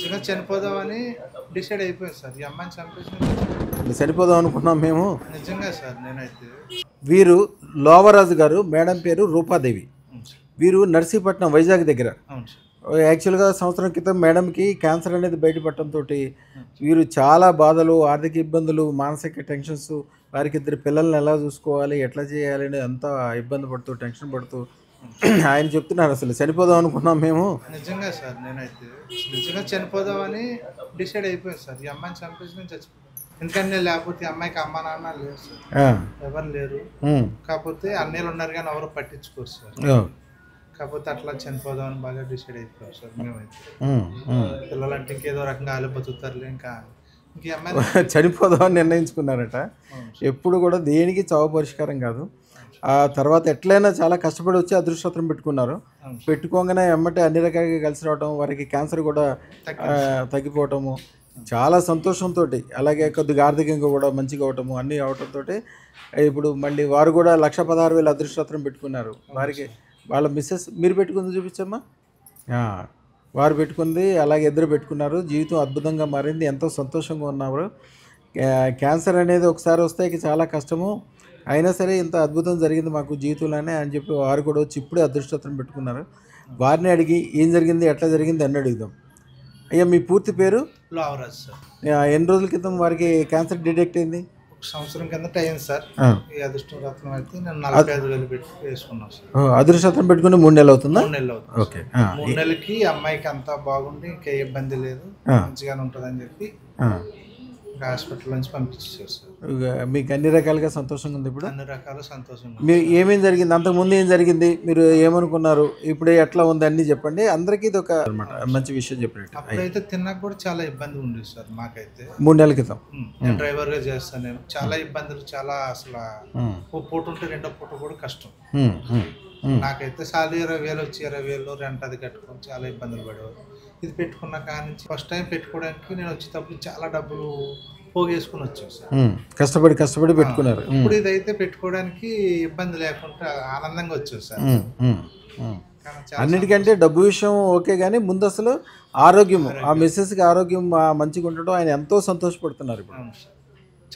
నిజంగా చనిపోదామని డిసైడ్ అయిపోయాను సార్. ఈ అమ్మాయిని చంపేసి చనిపోదాం అనుకున్నాం మేము. నిజంగా సార్ నేనైతే. వీరు లోవరాజు గారు, మేడం పేరు రూపాదేవి. అవును సార్. వీరు నర్సీపట్నం వైజాగ్ దగ్గర. అవును సార్. యాక్చువల్గా సంవత్సరం క్రితం మేడంకి క్యాన్సర్ అనేది బయటపడటంతో వీరు చాలా బాధలు, ఆర్థిక ఇబ్బందులు, మానసిక టెన్షన్స్, వారికి ఇద్దరు పిల్లల్ని ఎలా చూసుకోవాలి, ఎట్లా చేయాలి అని అంతా ఇబ్బంది పడుతూ, టెన్షన్ పడుతూ ఆయన చెప్తున్నారు అసలు చనిపోదాం అనుకున్నాం మేము. నిజంగా సార్ నేనైతే నిజంగా చనిపోదామని డిసైడ్ అయిపోయాను సార్. ఈ అమ్మాయిని చంపేసి నేను చచ్చిపోయాను. ఎందుకంటే లేకపోతే ఈ అమ్మాయికి అమ్మ నాన్న లేరు సార్, ఎవరు లేరు. కాకపోతే అన్నయ్యలు ఉన్నారు కానీ ఎవరు పట్టించుకోరు సార్. కాకపోతే అట్లా చనిపోదామని బాగా డిసైడ్ అయిపోయాం సార్ మేమైతే. పిల్లలు అంటే ఇంకేదో రకంగా ఆలు బతుకుతారులే, ఇంకా ఇంక అమ్మాయి చనిపోదామని నిర్ణయించుకున్నారట. ఎప్పుడు కూడా దేనికి చావు పరిష్కారం కాదు. ఆ తర్వాత ఎట్లయినా చాలా కష్టపడి వచ్చి అదృష్టం పెట్టుకున్నారు. పెట్టుకోగానే ఎమ్మటే అన్ని రకాలుగా కలిసి రావటం, వారికి క్యాన్సర్ కూడా తగ్గిపోవటము, చాలా సంతోషంతో, అలాగే కొద్దిగా ఆర్థికంగా కూడా మంచిగా అవటము, అన్నీ అవటంతో ఇప్పుడు మళ్ళీ వారు కూడా 1,16,000 అదృష్టం పెట్టుకున్నారు. వారికి వాళ్ళ మిస్సెస్ మీరు పెట్టుకుంది చూపించమ్మా, వారు పెట్టుకుంది, అలాగే ఇద్దరు పెట్టుకున్నారు. జీవితం అద్భుతంగా మారింది, ఎంతో సంతోషంగా ఉన్నారు. క్యాన్సర్ అనేది ఒకసారి వస్తే చాలా కష్టము, అయినా సరే ఇంత అద్భుతం జరిగింది మాకు జీవితంలోనే అని చెప్పి వారు కూడా వచ్చి ఇప్పుడే అదృష్టం పెట్టుకున్నారు. వారిని అడిగి ఏం జరిగింది, ఎట్లా జరిగింది అని అడుగుదాం. అయ్యా మీ పూర్తి పేరు? లోవరాజు సార్. ఎన్ని రోజుల క్రితం వారికి క్యాన్సర్ డిటెక్ట్ అయింది? సంవత్సరం కిందట అయింది సార్. ఈ అదృష్టం రత్నం అయితే నేను 45,000 పెట్టి వేసుకున్నాను సార్. అదృష్టం పెట్టుకుని 3 నెలలు అవుతుందా? 3 నెలలు అవుతుంది. ఓకే. 3 నెలలకి అమ్మాయికి అంతా బాగుండి ఇంకా ఏ ఇబ్బంది లేదు, మంచిగానే ఉంటుందని చెప్పి హాస్పిటల్ నుంచి పంపించేసారు సార్. మీకు అన్ని రకాలుగా సంతోషంగా ఉంది ఇప్పుడు? అన్ని రకాల సంతోషంగా. మీరు ఏమేం జరిగింది, అంతకుముందు ఏం జరిగింది, మీరు ఏమనుకున్నారు, ఇప్పుడే ఎట్లా ఉంది అన్నీ చెప్పండి. అందరికీ ఇది ఒక మంచి విషయం చెప్పినట్టు. అప్పుడైతే తిన్నాక కూడా చాలా ఇబ్బంది ఉండేది సార్ మాకైతే. 3 నెలల క్రితం నేను డ్రైవర్గా చేస్తాను. నేను చాలా ఇబ్బందులు, చాలా అసలు ఓ పూట ఉంటే రెండో పూట కూడా కష్టం. నాకైతే సార్లు 20,000 వచ్చి 20,000 రెంట్ అది కట్టుకొని చాలా ఇబ్బందులు పడేవారు. ఇది పెట్టుకున్న కాడి నుంచి ఫస్ట్ టైం పెట్టుకోవడానికి నేను వచ్చేటప్పుడు చాలా డబ్బులు పోగేసుకుని వచ్చాను సార్. కష్టపడి పెట్టుకున్నారు. ఇప్పుడు ఇదైతే పెట్టుకోవడానికి ఇబ్బంది లేకుండా ఆనందంగా వచ్చాను సార్. అన్నిటికంటే డబ్బు విషయం ఓకే, కానీ ముందు అసలు ఆరోగ్యం, ఆ మిస్సెస్కి ఆరోగ్యం మంచిగా ఉండటం ఆయన ఎంతో సంతోషపడుతున్నారు ఇప్పుడు. అవును సార్,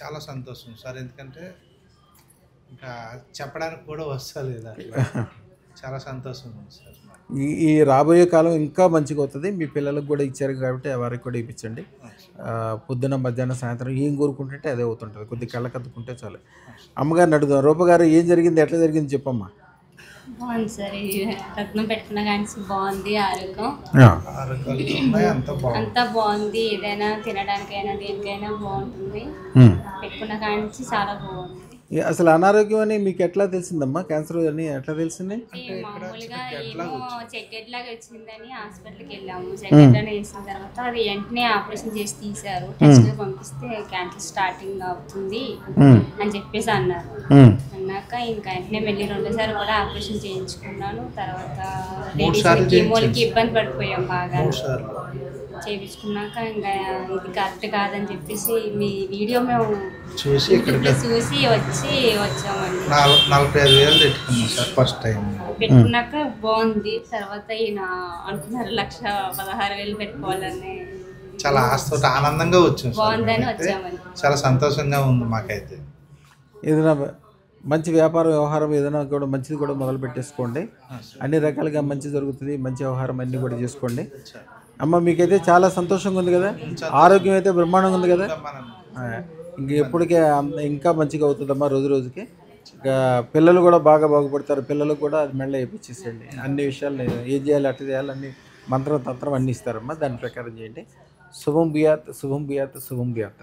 చాలా సంతోషం సార్. ఎందుకంటే ఇంకా చెప్పడానికి కూడా వస్తలేదు, చాలా సంతోషం ఉంది సార్. ఈ రాబోయే కాలం ఇంకా మంచిగా అవుతుంది. మీ పిల్లలకు కూడా ఇచ్చారు కాబట్టి వారికి కూడా ఇప్పించండి. పొద్దున మధ్యాహ్నం సాయంత్రం ఏం కోరుకుంటుంటే అదే అవుతుంటుంది, కొద్దిగా కళ్ళకద్దుకుంటే చాలు. అమ్మగారిని అడుగుదాం. రూపగారు ఏం జరిగింది, ఎట్లా జరిగింది చెప్పమ్మా. బాగుంది సార్, రత్నం పెట్టుకున్న కానీ బాగుంది, ఆరోగ్యం అంతా బాగుంది. ఏదైనా తినడానికైనా దేనికైనా బాగుంటుంది. పెట్టుకున్న కానీ చాలా బాగుంది. అసలు అనారోగ్యం అని మీకు ఎట్లా తెలిసిందమ్మా, క్యాన్సర్ అని ఎట్లా తెలిసింది? మామూలుగా ఏమో చెక్కెట్ లాగా వచ్చిందని హాస్పిటల్కి వెళ్ళాము. చెక్కెట్ అని వేసిన తర్వాత అది వెంటనే ఆపరేషన్ చేసి తీశారు. టెస్ట్ పంపిస్తే క్యాన్సర్ స్టార్టింగ్ అవుతుంది అని చెప్పేసి అన్నారు. అన్నాక ఇంకా వెంటనే వెళ్ళి 2వ సారి కూడా ఆపరేషన్ చేయించుకున్నాను. తర్వాత కీమోలకి ఇబ్బంది పడిపోయాం బాగా. చేయించుకున్నాక ఇంకా ఇది కరెక్ట్ కాదని చెప్పేసి మీ వీడియో మేము చూసి వచ్చామండి. 45,000 పెట్టుకున్నాం సార్ ఫస్ట్ టైం. పెట్టుకున్నాక బాగుంది. తర్వాత ఈయన అంటున్నారు 1,16,000 పెట్టుకోవాలని. చాలా ఆస్తి ఆనందంగా వచ్చాం, బాగుందని వచ్చామని. చాలా సంతోషంగా ఉంది మాకైతే. ఏదైనా మంచి వ్యాపార వ్యవహారం ఏదైనా కూడా మంచిది కూడా మొదలు పెట్టేసుకోండి, అన్ని రకాలుగా మంచి జరుగుతుంది. మంచి వ్యవహారం అన్నీ కూడా చేసుకోండి. అమ్మ మీకైతే చాలా సంతోషంగా ఉంది కదా, ఆరోగ్యం అయితే బ్రహ్మాండంగా ఉంది కదా. ఇంక ఎప్పటికే ఇంకా మంచిగా అవుతుందమ్మా రోజు రోజుకి. ఇంకా పిల్లలు కూడా బాగా బాగుపడతారు. పిల్లలకు కూడా అది మెళ్ళ వేయించేసేయండి. అన్ని విషయాలు ఏం చేయాలి, అట్లా చేయాలి, అన్ని మంత్రం తంత్రం అన్నీ ఇస్తారమ్మా. దాని ప్రకారం చేయండి. శుభం బియాత్, శుభం బియాత్, శుభం బియాత్.